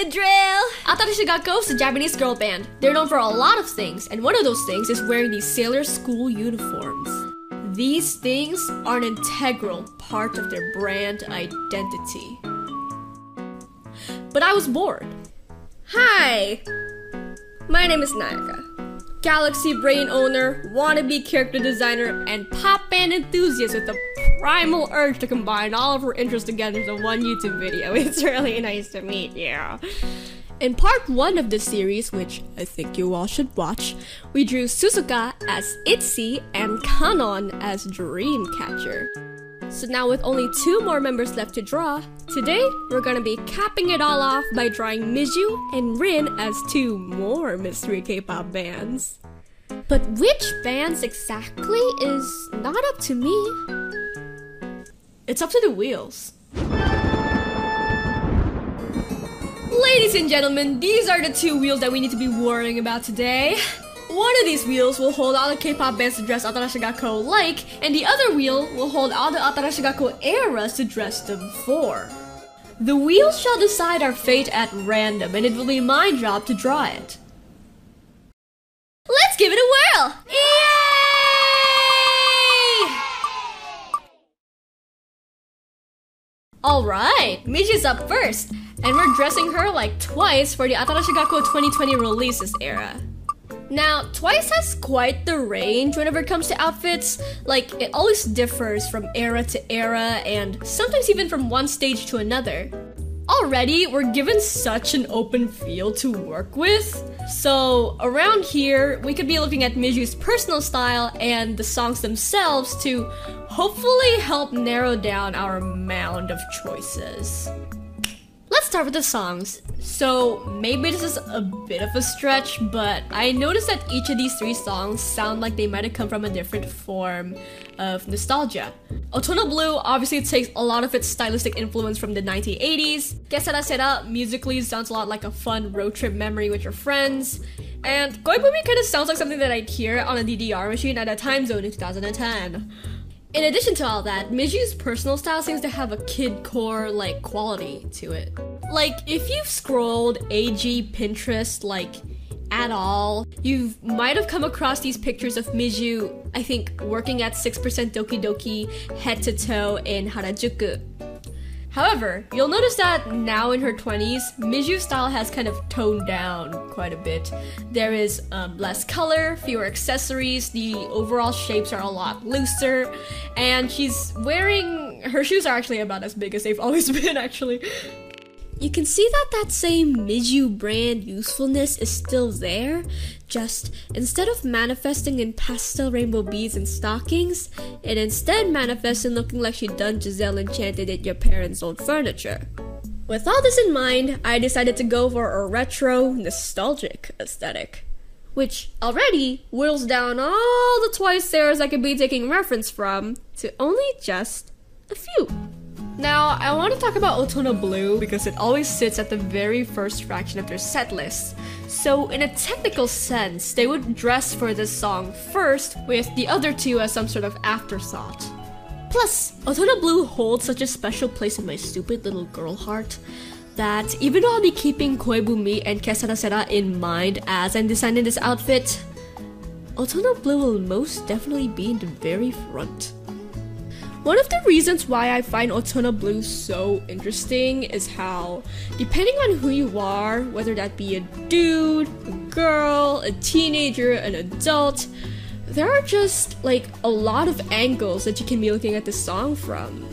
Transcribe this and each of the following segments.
the drill! Atarashi Gakko is a Japanese girl band. They're known for a lot of things, and one of those things is wearing these sailor school uniforms. These things are an integral part of their brand identity. But I was bored. Hi! My name is Nayaka. Galaxy Brain owner, wannabe character designer, and pop band enthusiast with the primal urge to combine all of her interests together into one YouTube video. It's really nice to meet you. In part 1 of this series, which I think you all should watch, we drew Suzuka as Itzy and Kanon as Dreamcatcher. So now with only 2 more members left to draw, today we're gonna be capping it all off by drawing Miju and Rin as 2 more mystery K-pop bands. But which bands exactly is not up to me. It's up to the wheels. Ladies and gentlemen, these are the 2 wheels that we need to be worrying about today. One of these wheels will hold all the K-pop bands to dress Atarashi Gakko like, and the other wheel will hold all the Atarashi Gakko eras to dress them for. The wheels shall decide our fate at random, and it will be my job to draw it. Let's give it a whirl! Yay! Alright, Miju's up first, and we're dressing her like Twice for the Atarashi Gakko 2020 releases era. Now, Twice has quite the range whenever it comes to outfits. Like, it always differs from era to era, and sometimes even from one stage to another. Already, we're given such an open field to work with. So, around here, we could be looking at Miju's personal style and the songs themselves to hopefully help narrow down our mound of choices. Let's start with the songs. So maybe this is a bit of a stretch, but I noticed that each of these 3 songs sound like they might have come from a different form of nostalgia. Otona Blue obviously takes a lot of its stylistic influence from the 1980s. Que Sera Sera musically sounds a lot like a fun road trip memory with your friends. And Koibumi kind of sounds like something that I'd hear on a DDR machine at a time zone in 2010. In addition to all that, Miju's personal style seems to have a kidcore-like quality to it. Like, if you've scrolled AG Pinterest, like, at all, you might have come across these pictures of Miju, I think, working at 6% Doki Doki head to toe in Harajuku. However, you'll notice that now in her 20s, Miju's style has kind of toned down quite a bit. There is less color, fewer accessories, the overall shapes are a lot looser, and her shoes are actually about as big as they've always been, actually. You can see that same Miju brand usefulness is still there, just instead of manifesting in pastel rainbow beads and stockings, it instead manifests in looking like she done Giselle Enchanted at your parents' old furniture. With all this in mind, I decided to go for a retro, nostalgic aesthetic, which already whittles down all the Twice eras I could be taking reference from to only just a few. Now, I want to talk about Otona Blue because it always sits at the very first fraction of their set list. So, in a technical sense, they would dress for this song first, with the other 2 as some sort of afterthought. Plus, Otona Blue holds such a special place in my stupid little girl heart that even though I'll be keeping Koibumi and Que Sera Sera in mind as I'm designing this outfit, Otona Blue will most definitely be in the very front. One of the reasons why I find Otona Blue so interesting is how, depending on who you are, whether that be a dude, a girl, a teenager, an adult, there are just like a lot of angles that you can be looking at this song from.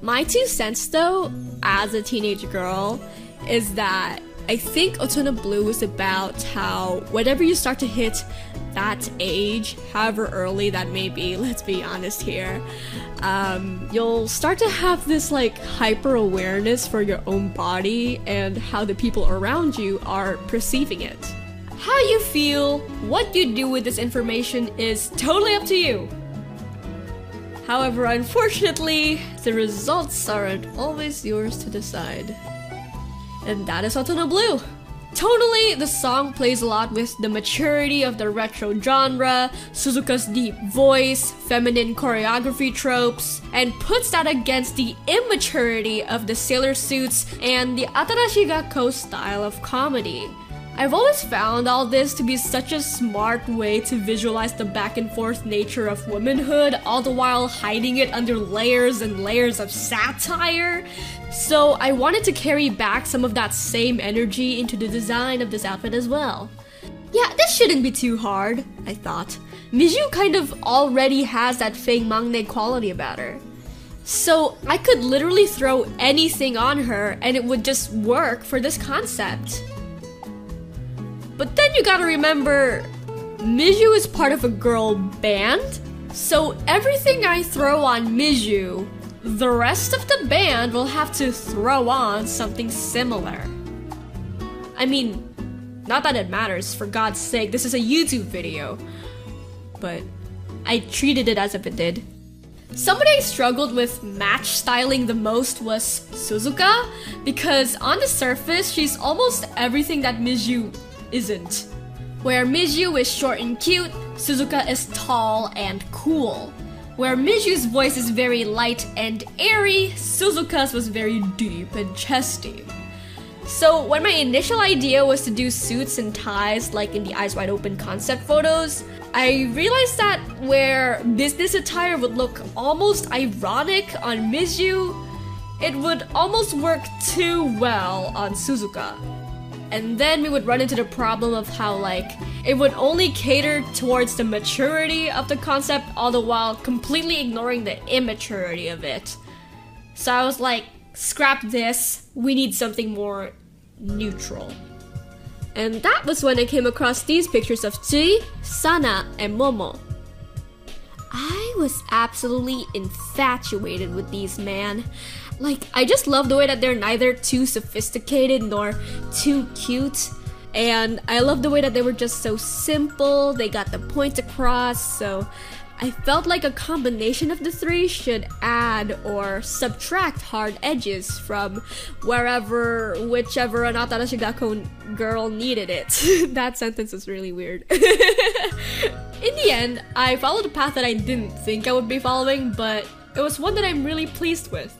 My 2 cents though, as a teenage girl, is that I think Otona Blue is about how whenever you start to hit that age, however early that may be, let's be honest here, you'll start to have this like hyper awareness for your own body and how the people around you are perceiving it. How you feel, what you do with this information is totally up to you. However, unfortunately, the results aren't always yours to decide. And that is Otona Blue. Tonally, the song plays a lot with the maturity of the retro genre, Suzuka's deep voice, feminine choreography tropes, and puts that against the immaturity of the sailor suits and the Atarashi Gakko style of comedy. I've always found all this to be such a smart way to visualize the back and forth nature of womanhood, all the while hiding it under layers and layers of satire. So I wanted to carry back some of that same energy into the design of this outfit as well. Yeah, this shouldn't be too hard, I thought. Miju kind of already has that Feng Mangne quality about her. So I could literally throw anything on her and it would just work for this concept. But then you gotta remember, Miju is part of a girl band, so everything I throw on Miju, the rest of the band will have to throw on something similar. I mean, not that it matters, for God's sake, this is a YouTube video. But I treated it as if it did. Somebody I struggled with match styling the most was Suzuka, because on the surface, she's almost everything that Miju isn't. Where Miju is short and cute, Suzuka is tall and cool. Where Miju's voice is very light and airy, Suzuka's was very deep and chesty. So when my initial idea was to do suits and ties like in the Eyes Wide Open concept photos, I realized that where business attire would look almost ironic on Miju, it would almost work too well on Suzuka. And then we would run into the problem of how, like, it would only cater towards the maturity of the concept, all the while completely ignoring the immaturity of it. So I was like, scrap this, we need something more neutral. And that was when I came across these pictures of Tsui, Sana, and Momo. I was absolutely infatuated with these, man. Like, I just love the way that they're neither too sophisticated nor too cute. And I love the way that they were just so simple, they got the point across, so I felt like a combination of the three should add or subtract hard edges from wherever, whichever an Atarashi Gakko girl needed it. That sentence is really weird. In the end, I followed a path that I didn't think I would be following, but it was one that I'm really pleased with.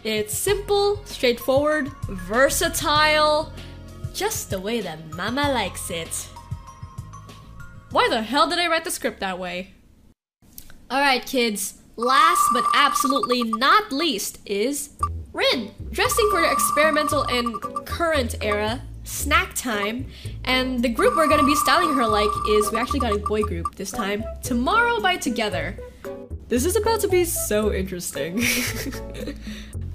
It's simple, straightforward, versatile, just the way that Mama likes it. Why the hell did I write the script that way? Alright kids, last but absolutely not least is Rin, dressing for the experimental and current era, Snack Time, and the group we're gonna be styling her like is, we actually got a boy group this time, Tomorrow by Together. This is about to be so interesting.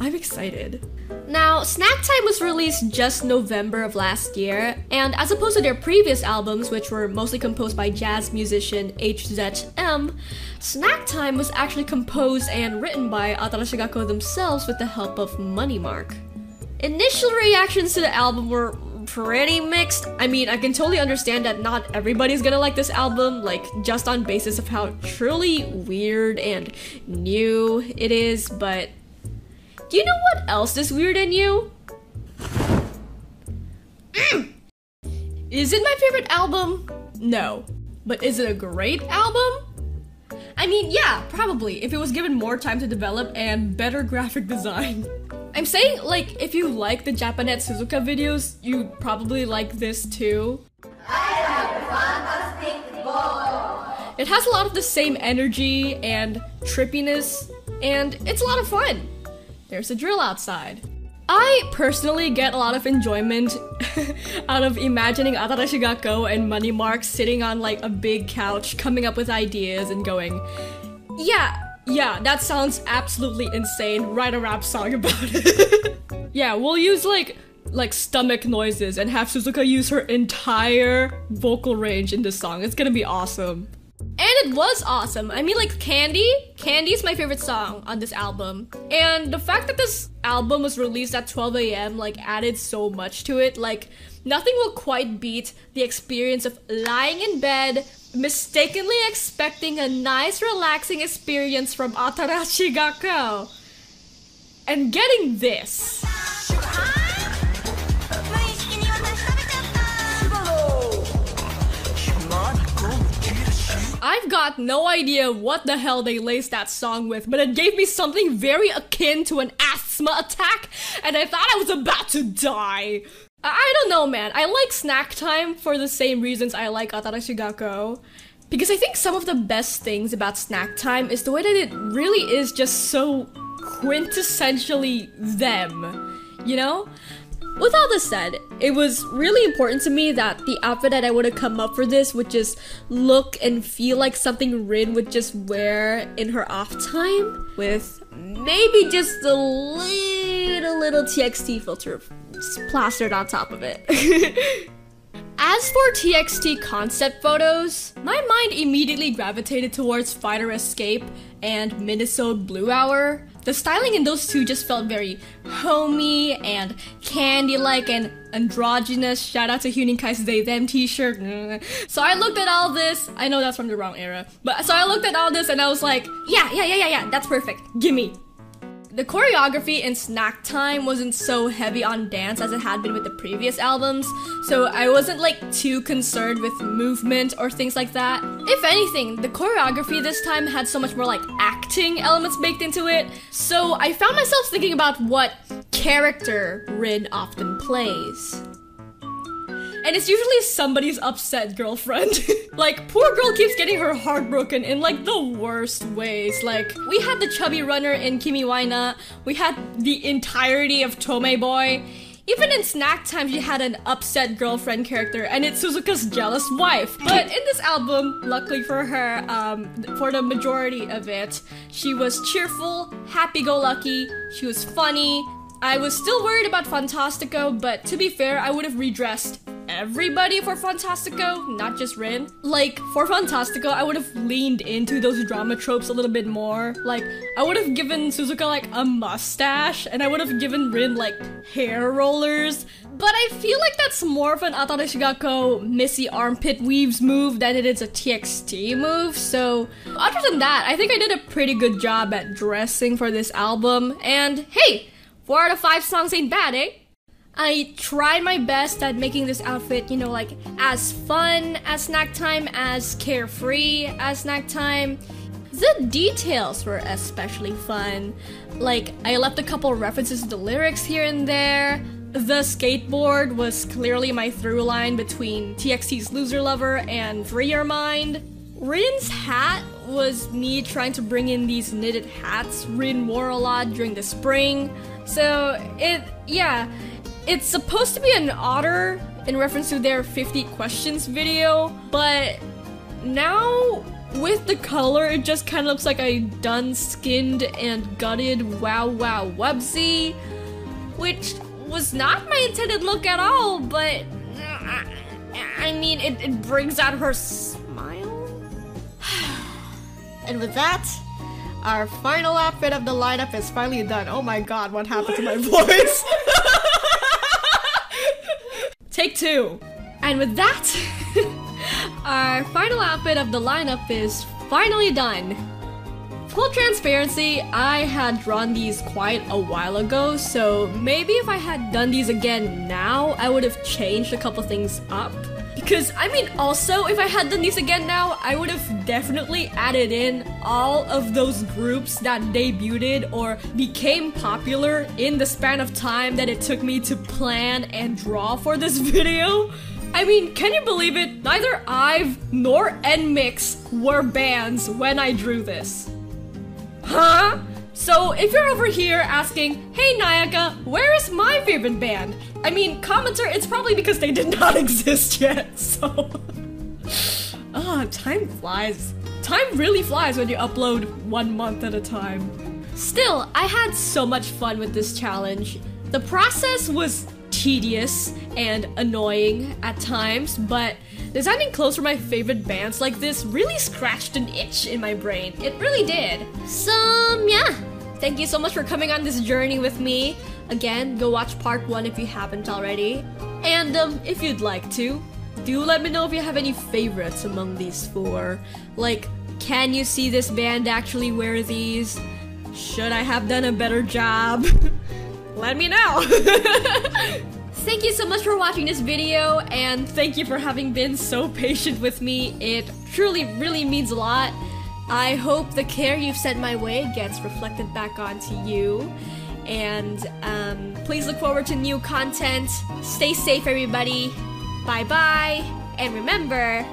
I'm excited. Now, Snack Time was released just November of last year, and as opposed to their previous albums, which were mostly composed by jazz musician HZM, Snack Time was actually composed and written by Atarashi Gakko themselves with the help of Money Mark. Initial reactions to the album were pretty mixed. I mean, I can totally understand that not everybody's gonna like this album, like, just on basis of how truly weird and new it is, but do you know what else is weird and new? Is it my favorite album? No. But is it a great album? I mean, yeah, probably, if it was given more time to develop and better graphic design. I'm saying, like, if you like the Japanette Suzuka videos, you'd probably like this too. I have a fantastic ball. It has a lot of the same energy and trippiness, and it's a lot of fun. There's a drill outside. I personally get a lot of enjoyment out of imagining Atarashi Gakko and Money Mark sitting on like a big couch, coming up with ideas and going, yeah, that sounds absolutely insane, write a rap song about it. Yeah, we'll use like stomach noises and have Suzuka use her entire vocal range in this song. It's gonna be awesome. And it was awesome. I mean, like, Candy's my favorite song on this album. And the fact that this album was released at 12 a.m. like added so much to it. Like, nothing will quite beat the experience of lying in bed, mistakenly expecting a nice relaxing experience from Atarashi Gakko, and getting this. got no idea what the hell they laced that song with, but it gave me something very akin to an asthma attack, and I thought I was about to die. I don't know, man. I like Snack Time for the same reasons I like Atarashi Gakko. Because I think some of the best things about Snack Time is the way that it really is just so quintessentially them, you know? With all this said, it was really important to me that the outfit that I would have come up for this would just look and feel like something Rin would just wear in her off time, with maybe just a little TXT filter plastered on top of it. As for TXT concept photos, my mind immediately gravitated towards Fighter Escape and Minnesota Blue Hour. The styling in those two just felt very homey and candy-like and androgynous. Shout out to Huening Kai's They Them t-shirt. So I looked at all this. I know that's from the wrong era. But so I looked at all this and I was like, yeah, that's perfect. Gimme. The choreography in Snack Time wasn't so heavy on dance as it had been with the previous albums, so I wasn't like too concerned with movement or things like that. If anything, the choreography this time had so much more like acting elements baked into it, so I found myself thinking about what character Rin often plays. And it's usually somebody's upset girlfriend. Like, poor girl keeps getting her heart broken in like the worst ways. Like, we had the chubby runner in Kimi Waina, we had the entirety of Tomei Boy. Even in Snack Time, she had an upset girlfriend character, and it's Suzuka's jealous wife. But in this album, luckily for her, for the majority of it, she was cheerful, happy-go-lucky, she was funny. I was still worried about Fantastico, but to be fair, I would have redressed everybody for Fantastico, not just Rin. Like, for Fantastico, I would have leaned into those drama tropes a little bit more. Like, I would have given Suzuka, like, a mustache, and I would have given Rin, like, hair rollers. But I feel like that's more of an Atarashi Gakko Missy armpit weaves move than it is a TXT move, so other than that, I think I did a pretty good job at dressing for this album, and hey, 4 out of 5 songs ain't bad, eh? I tried my best at making this outfit, you know, like, as fun as Snack Time, as carefree as Snack Time. The details were especially fun. Like, I left a couple references to the lyrics here and there. The skateboard was clearly my through line between TXT's Loser Lover and Free Your Mind. Rin's hat was me trying to bring in these knitted hats Rin wore a lot during the spring. So, it's supposed to be an otter in reference to their 50 questions video, but now with the color, it just kind of looks like a done skinned and gutted Wow Wow Wubsy, which was not my intended look at all, but I mean, it brings out her smile. And with that, our final outfit of the lineup is finally done. Oh my god, what happened to my voice? Take 2. And with that, our final outfit of the lineup is finally done. Full transparency, I had drawn these quite a while ago, so maybe if I had done these again now, I would have changed a couple things up. Because, I mean, also, if I had done these again now, I would have definitely added in all of those groups that debuted or became popular in the span of time that it took me to plan and draw for this video. I mean, can you believe it? Neither IVE nor NMIX were bands when I drew this. Huh? So if you're over here asking, hey Nayaka, where is my favorite band? I mean, commenter, it's probably because they did not exist yet, so... time flies. Time really flies when you upload 1 month at a time. Still, I had so much fun with this challenge. The process was tedious and annoying at times, but designing clothes for my favorite bands like this really scratched an itch in my brain. It really did. So, yeah. Thank you so much for coming on this journey with me. Again, go watch part 1 if you haven't already. And if you'd like to, do let me know if you have any favorites among these 4. Like, can you see this band actually wear these? Should I have done a better job? Let me know! thank you so much for watching this video, and thank you for having been so patient with me. It truly really means a lot. I hope the care you've sent my way gets reflected back onto you. And please look forward to new content. Stay safe, everybody. Bye bye. And remember,